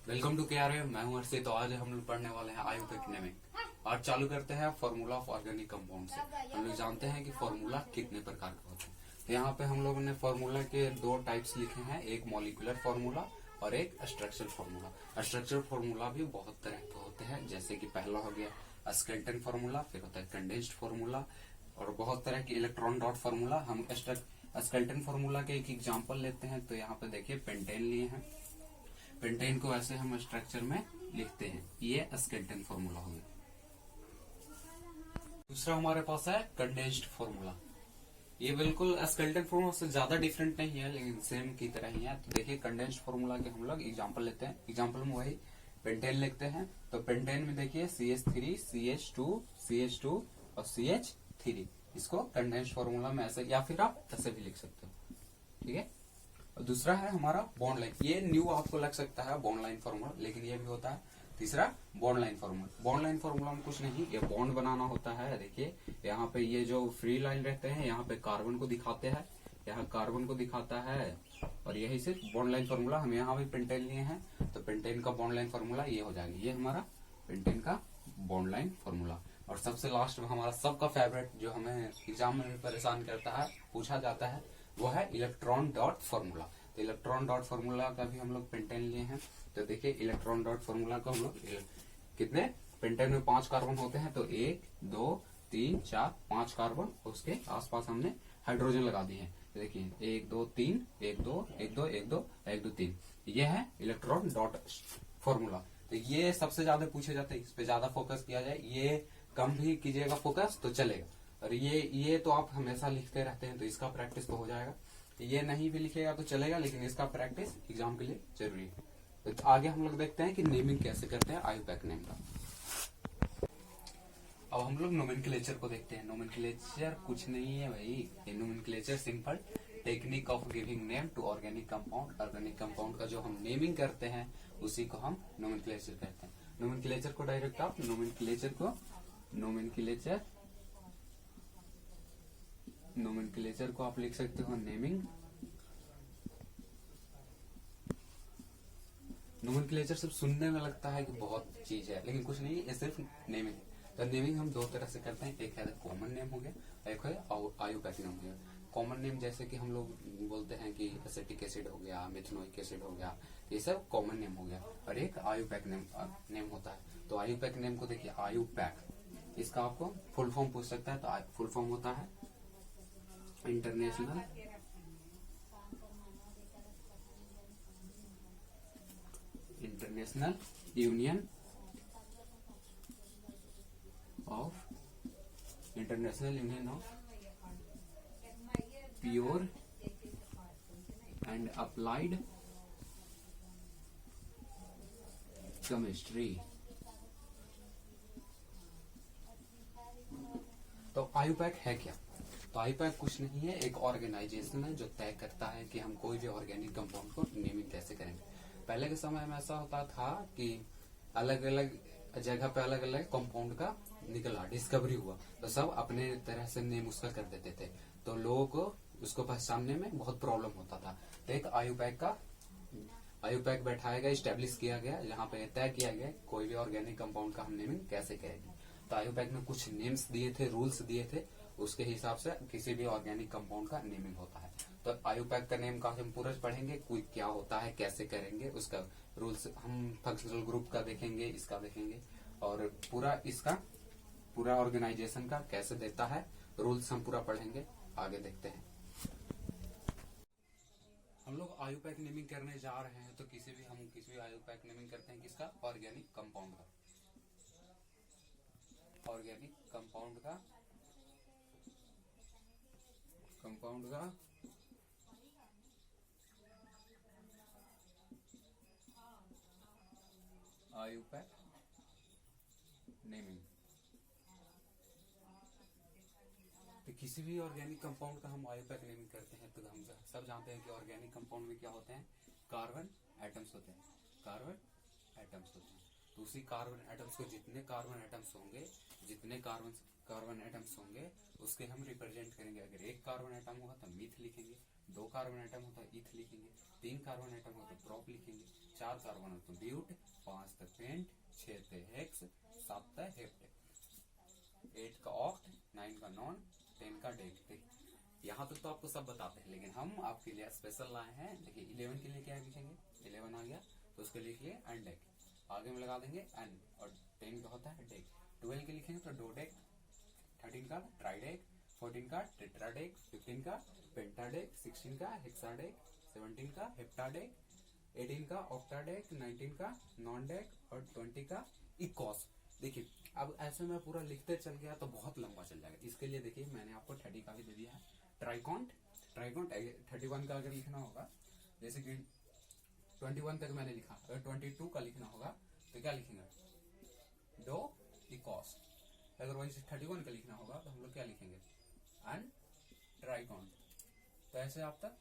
Welcome to KRM. मैं हूं हर्षित। तो आज हम लोग पढ़ने वाले हैं आयुर्वेदिक नेमिंग। आज चालू करते हैं फॉर्मूला ऑफ ऑर्गेनिक कंपाउंड से। हम लोग जानते हैं कि फॉर्मूला कितने प्रकार के होते हैं। तो यहाँ पे हम लोगों ने फॉर्मूला के दो टाइप्स लिखे हैं, एक मॉलिक्यूलर फॉर्मूला और एक स्ट्रक्चरल फॉर्मूला। स्ट्रक्चरल फॉर्मूला भी बहुत तरह के होते हैं, जैसे कि पहला हो गया स्केलेटन फॉर्मूला, फिर होता है कंडेंस्ड फॉर्मूला और बहुत तरह के इलेक्ट्रॉन डॉट फॉर्मूला। हम स्केलेटन फॉर्मूला के एक एग्जाम्पल लेते हैं। तो यहाँ पे देखिए पेंटेन लिए हैं। पेंटेन को ऐसे हम स्ट्रक्चर में लिखते हैं, ये स्केलेटन फॉर्मूला हो गया। दूसरा हमारे पास है कंडेंस्ड फॉर्मूला। ये बिल्कुल स्केलेटन फॉर्मूला से ज्यादा डिफरेंट नहीं है, लेकिन सेम की तरह ही है। तो देखिए कंडेंस्ड फॉर्मूला के हम लोग एग्जांपल लेते हैं। एग्जांपल में वही पेंटेन लिखते हैं। तो पेंटेन में देखिए CH3 CH2 CH2 और CH3। इसको कंडेंस्ड फॉर्मूला में ऐसे या फिर आप ऐसे भी लिख सकते हो, ठीक है। और दूसरा है हमारा बॉन्ड लाइन। ये न्यू आपको लग सकता है बॉन्ड लाइन फॉर्मूला, लेकिन ये भी होता है। तीसरा bond line formula. Bond line formula में कुछ नहीं, ये बॉन्ड बनाना होता है। देखिए यहाँ पे ये जो फ्री लाइन रहते हैं, यहाँ पे कार्बन को दिखाते हैं, यहाँ कार्बन को दिखाता है, और यही सिर्फ बॉन्ड लाइन फॉर्मूला। हम यहाँ भी पेंटेन लिए हैं, तो पेंटेन का बॉन्ड लाइन फॉर्मूला ये हो जाएगा। ये हमारा पेंटेन का बॉन्ड लाइन फॉर्मूला। और सबसे लास्ट में हमारा सबका फेवरेट, जो हमें एग्जाम में भी परेशान करता है, पूछा जाता है, वो है इलेक्ट्रॉन डॉट फॉर्मूला। तो इलेक्ट्रॉन डॉट फॉर्मूला का भी हम लोग पेंटेन लिए हैं। तो देखिए इलेक्ट्रॉन डॉट फॉर्मूला को हम लोग कितने, पेंटेन में 5 कार्बन होते हैं, तो 1 2 3 4 5 कार्बन, उसके आसपास हमने हाइड्रोजन लगा दिए हैं। तो देखिए 1 2 3 1 2 1 2 1 2 1 2 3, ये है इलेक्ट्रॉन डॉट फॉर्मूला। तो ये सबसे ज्यादा पूछे जाते हैं, इस पे ज्यादा फोकस किया जाए। ये कम भी कीजिएगा फोकस तो चलेगा, और ये तो आप हमेशा लिखते रहते हैं, तो इसका प्रैक्टिस तो हो जाएगा। ये नहीं भी लिखेगा तो चलेगा, लेकिन इसका प्रैक्टिस एग्जाम के लिए जरूरी है। तो आगे हम लोग देखते हैं कि नेमिंग कैसे करते हैं आयुपैक नेम का। अब हम लोग नोमेनक्लेचर को देखते हैं। नोमेनक्लेचर कुछ नहीं है भाई, ये nomenclature simple technique of giving name to organic compound. Organic compound का जो हम नेमिंग करते हैं उसी को हम नोमेनक्लेचर कहते हैं। नोमेनक्लेचर को डायरेक्ट आप नोमेनक्लेचर को आप लिख सकते हो नेमिंग। नोमेनक्लेचर सिर्फ सुनने में लगता है कि बहुत चीज है, लेकिन कुछ नहीं, ये सिर्फ नेमिंग है। तो नेमिंग हम दो तरह से करते हैं, एक है कॉमन नेम हो गया, एक है आयुपैक नेम हो गया। कॉमन नेम जैसे कि हम लोग बोलते हैं कि एसिटिक एसिड हो गया, मिथेनोइक एसिड हो गया, ये सब कॉमन नेम हो गया। और एक आयुपैक नेम होता है। तो आयुपैक नेम को देखिए, आयुपैक, इसका आपको फुल फॉर्म पूछ सकता है। तो फुल फॉर्म होता है international union of pure and applied chemistry. तो आयुपैक है क्या? तो आयुपैक कुछ नहीं है, एक ऑर्गेनाइजेशन है जो तय करता है कि हम कोई भी ऑर्गेनिक कंपाउंड को नेमिंग कैसे करेंगे। पहले के समय में ऐसा होता था कि अलग अलग जगह पे अलग अलग कंपाउंड का निकला, डिस्कवरी हुआ, तो सब अपने तरह से नेम उसका कर देते थे। तो लोगों को उसको पहचानने में बहुत प्रॉब्लम होता था। तो एक आयुपैक बैठाया गया, स्टेब्लिश किया गया, जहाँ पे तय किया गया कोई भी ऑर्गेनिक कंपाउंड का हम नेमिंग कैसे करेंगे। तो आयुपैक ने कुछ नेम्स दिए थे, रूल्स दिए थे, उसके हिसाब से किसी भी ऑर्गेनिक कंपाउंड का नेमिंग होता है। तो आयुपैक का नेम का हम पूरा पढ़ेंगे, कोई क्या होता है, कैसे करेंगे, उसका रूल्स, हम फंक्शनल ग्रुप का देखेंगे, इसका देखेंगे, और पूरा ऑर्गेनाइजेशन का कैसे देता है, रूल्स हम पूरा पढ़ेंगे। आगे देखते हैं। हम लोग आयुपैक नेमिंग करने जा रहे हैं, तो किसी भी आयुपैक नेमिंग करते हैं किसका, ऑर्गेनिक कंपाउंड का। ऑर्गेनिक कंपाउंड का आयुपैक नेमिंग। तो किसी भी ऑर्गेनिक कंपाउंड का हम आयुपैक नेमिंग करते हैं, तो हम सब जानते हैं कि ऑर्गेनिक कंपाउंड में क्या होते हैं, कार्बन एटम्स होते हैं। तो उसी कार्बन एटम्स को जितने कार्बन एटम्स होंगे उसके हम रिप्रेजेंट करेंगे। अगर एक कार्बन एटम होगा तो मिथ लिखेंगे, 2 कार्बन एटम हो तो इथ लिखेंगे, 3 कार्बन एटम हो तो प्रोप लिखेंगे, 4 कार्बन हो तो ब्यूट, 5 तो पेंट, 6 तो हेक्स, 7 तो हेप्ट, 8 का ऑक्ट, 9 का नॉन, 10 का डेक। यहाँ तक तो आपको सब बताते हैं, लेकिन हम आपके लिए स्पेशल लाए हैं। देखिए 11 के लिए क्या लिखेंगे, 11 आ गया तो उसके लिख लिए एंड डेक, आगे में लगा देंगे एन, और 10 का होता है डेक। 12 के लिखेंगे तो डोडेक, 13 का ट्राइडेक, 14 का टेट्राडेक, 15 का पेंटाडेक, 16 का हेक्साडेक, 17 का हेप्टाडेक, 18 का ऑक्टाडेक, 19 का नॉनडेक और 20 का इकोस। देखिए अब ऐसे में पूरा लिखते चल गया तो बहुत लंबा चल जाएगा। इसके लिए देखिए मैंने आपको 30 का भी दे दिया है। ट्राइकॉन्ट 31 का अगर लिखना होगा, जैसे कि 21 तक मैंने लिखा, अगर 22 का लिखना होगा तो क्या लिखेंगे, डो इकोस। अगर वही 31 का लिखना होगा तो हम लोग क्या लिखेंगे, एन ट्राइकॉन्ट। तो ऐसे आप तक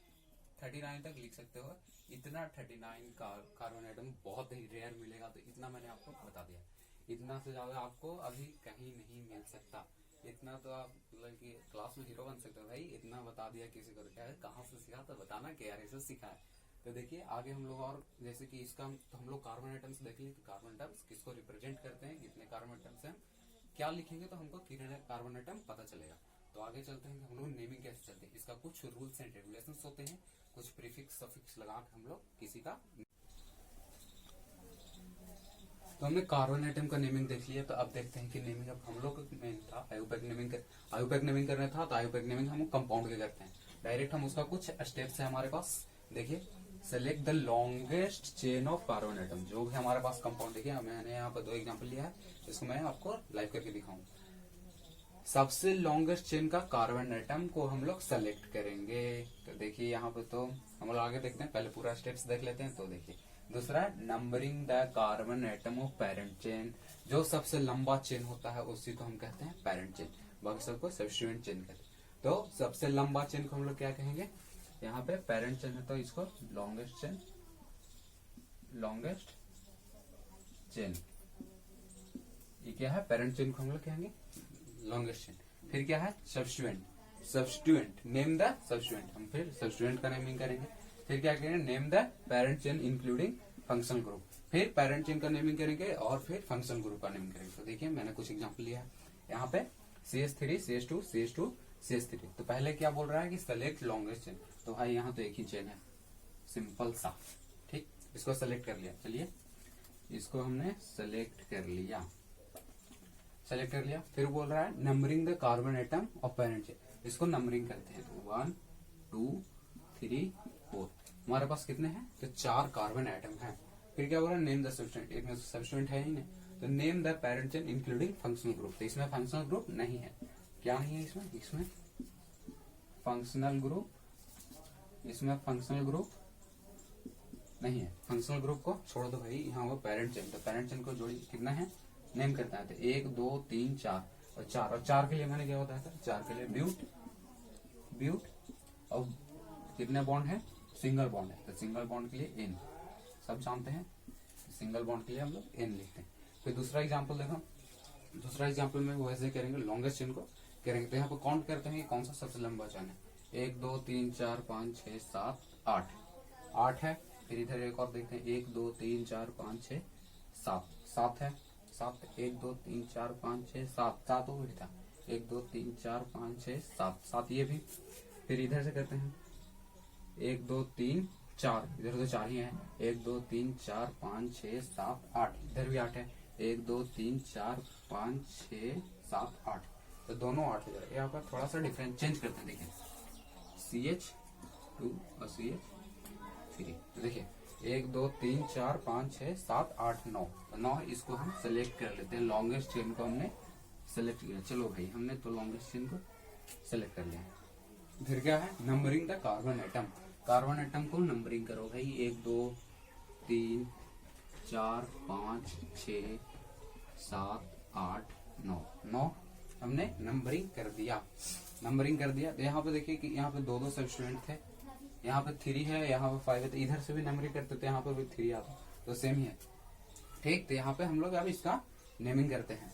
39 तक लिख सकते हो। इतना 39 का कार्बन एटम बहुत ही रेयर मिलेगा, तो इतना मैंने आपको बता दिया। इतना से ज्यादा आपको अभी कहीं नहीं मिल सकता। इतना तो आप मतलब कि क्लास में हीरो बन सकते हो भाई। इतना बता दिया किसी को, क्या है कहाँ से सीखा तो बताना कि यार ऐसे सीखा है। तो देखिए आगे हम लोग, और जैसे कि इसका तो हम लोग कार्बन एटम्स देख लिए, कार्बन एटम्स किसको रिप्रेजेंट करते हैं, कितने कार्बन एटम्स हैं, क्या लिखेंगे तो हमको कितने कार्बन एटम पता चलेगा। तो आगे चलते हैं कि हम लोग नेमिंग कैसे चलते हैं। इसका कुछ रूल्स एंड रेगुलेशंस होते हैं, कुछ प्रीफिक्स सफिक्स लगा के हम लोग किसी का। तो हमने कार्बन आइटम का नेमिंग देख लिया। तो अब देखते हैं कि नेमिंग अब हम लोग मेन था आयुपैक नेमिंग करना था। तो आयुपैक नेमिंग हम कंपाउंड के करते हैं डायरेक्ट। हम उसका कुछ स्टेप्स है हमारे पास। देखिए select the longest chain of carbon atom, जो भी हमारे पास कंपाउंड। देखिए मैंने यहाँ पर 2 एग्जाम्पल लिया है, इसको मैं आपको लाइव करके दिखाऊं। सबसे लॉन्गेस्ट चेन का कार्बन एटम को हम लोग सेलेक्ट करेंगे। तो देखिए यहाँ पे तो हम लोग आगे देखते हैं, पहले पूरा स्टेप्स देख लेते हैं। तो देखिए दूसरा numbering the carbon atom of parent chain, जो सबसे लंबा चेन होता है उसी को हम कहते हैं पेरेंट चेन, बाकी सबको सब्स्टिट्यूएंट चेन कहते हैं। तो सबसे लंबा चेन को हम लोग क्या कहेंगे, यहाँ पे पेरेंट चेन है तो इसको लॉन्गेस्ट चेन, ये क्या है पेरेंट चेन को हम लोग कहेंगे लॉन्गेस्ट चेन। फिर क्या है सब्स्टिट्यूएंट, नेम द सब्स्टिट्यूएंट, हम फिर सब्स्टिट्यूएंट का नेमिंग करेंगे। फिर क्या करेंगे, name the parent chain including functional group, फिर पेरेंट चेन का नेमिंग करेंगे और फिर फंक्शनल ग्रुप का नेमिंग करेंगे। तो देखिए मैंने कुछ एग्जांपल लिया है यहाँ पे, CH3 CH2 CH2 CH3। तो पहले क्या बोल रहा है कि सेलेक्ट लॉन्गेस्ट चेन। तो भाई यहाँ तो एक ही चेन है, सिंपल सा, ठीक। इसको सेलेक्ट कर लिया, चलिए इसको हमने सेलेक्ट कर लिया। फिर बोल रहा है numbering the carbon atom of parent chain, इसको नंबरिंग करते हैं। तो 1 2 3 4 हमारे पास कितने हैं, तो 4 कार्बन एटम हैं। फिर क्या बोल रहा है, नेम द सब्स्टिट्यूएंट, इसमें सब्स्टिट्यूएंट है ही नहीं, तो name the parent chain including functional group. तो इसमें फंक्शनल ग्रुप नहीं है, क्या नहीं है इसमें फंक्शनल ग्रुप नहीं है। फंक्शनल ग्रुप को छोड़ दो भाई, यहाँ वो पेरेंट चेन, तो पेरेंट चेन को जोड़ी कितना है, नेम करता है। तो 1 2 3 4 और 4 के लिए मैंने क्या बताया था, 4 के लिए ब्यूट और कितने बॉन्ड है, सिंगल बॉन्ड है, तो सिंगल बॉन्ड के लिए N, सब जानते हैं सिंगल बॉन्ड के लिए हम लोग N लिखते हैं। फिर दूसरा एग्जांपल देखो, दूसरा एग्जांपल में वो ऐसे करेंगे, लॉन्गेस्ट चेन को करेंगे। तो यहाँ पे काउंट करते हैं कि कौन सा सबसे लंबा चेन है। 1 2 3 4 5 6 7 8 है। फिर इधर एक और देखते हैं, 1 2 3 4 5 6 7 है, 7 1 2 3 4 5 6 7 वो भी था, 1 2 3 4 5 6 7 ये भी। फिर इधर से करते हैं 1 2 3 4, इधर तो 4 ही है, 1 2 3 4 5 6 7 8, इधर भी 8 है, 1 2 3 4 5 6 7 8, तो दोनों 8 इधर। यहाँ पर थोड़ा सा डिफरेंस चेंज करते हैं, देखिए CH2 और CH3। तो देखिए 1 2 3 4 5 6 7 8 9, तो 9 इसको हम सेलेक्ट कर लेते हैं। लॉन्गेस्ट चेन को हमने सेलेक्ट किया, चलो भाई हमने तो लॉन्गेस्ट चेन को सेलेक्ट कर लिया। फिर क्या है, numbering the carbon atom, carbon atom को नंबरिंग करो भाई, 1 2 3 4 5 6 7 8 9 हमने नंबरिंग कर दिया। तो यहाँ पे देखिए कि यहाँ पे 2 सब्स्टिट्यूएंट थे, यहाँ पे 3 है, यहाँ पे 5 है, तो इधर से भी नंबरिंग करते तो यहाँ पे भी 3 आता, तो सेम ही है, ठीक, तो यहाँ पे हम लोग अब इसका नेमिंग करते हैं।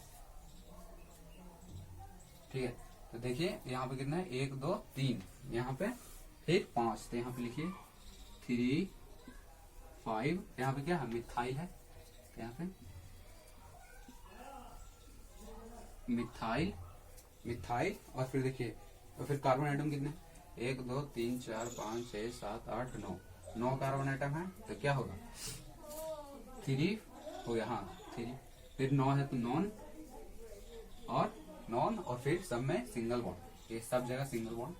ठीक है, तो देखिए यहाँ पे कितना है, 1 2 3, यहाँ पे फिर 5, तो यहाँ पे लिखिए 3 5, यहाँ पे क्या है, मिथाइल है, तो यहाँ पे मिथाइल, मिथाइल, और फिर देखिए, और फिर कार्बन आइटम कितने, 1 2 3 4 5 6 7 8 9, 9 कार्बन आइटम है, तो क्या होगा 3 हो गया, हाँ 3, फिर 9 है तो नॉन और फिर सब में सिंगल बॉन्ड, ये सब जगह single bond,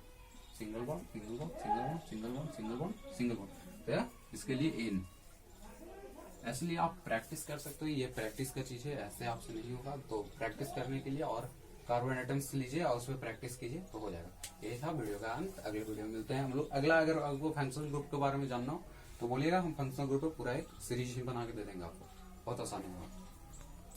single bond, single bond, single bond, single bond, single bond, single bond, तो इसके लिए एन। ऐसे लिए आप प्रैक्टिस कर सकते हो, ये प्रैक्टिस का चीज है, ऐसे आपसे नहीं होगा, तो प्रैक्टिस करने के लिए और कार्बन आइटम्स लीजिए और उसमें प्रैक्टिस कीजिए तो हो जाएगा। ये था वीडियो का अंत, अगले वीडियो में मिलते हैं हम लोग। अगला अगर आपको फंक्शनल ग्रुप के बारे में जानना हो तो बोलिएगा, हम फंक्शनल ग्रुप पर पूरा एक सीरीज बना के दे देंगे आपको, बहुत आसानी होगा।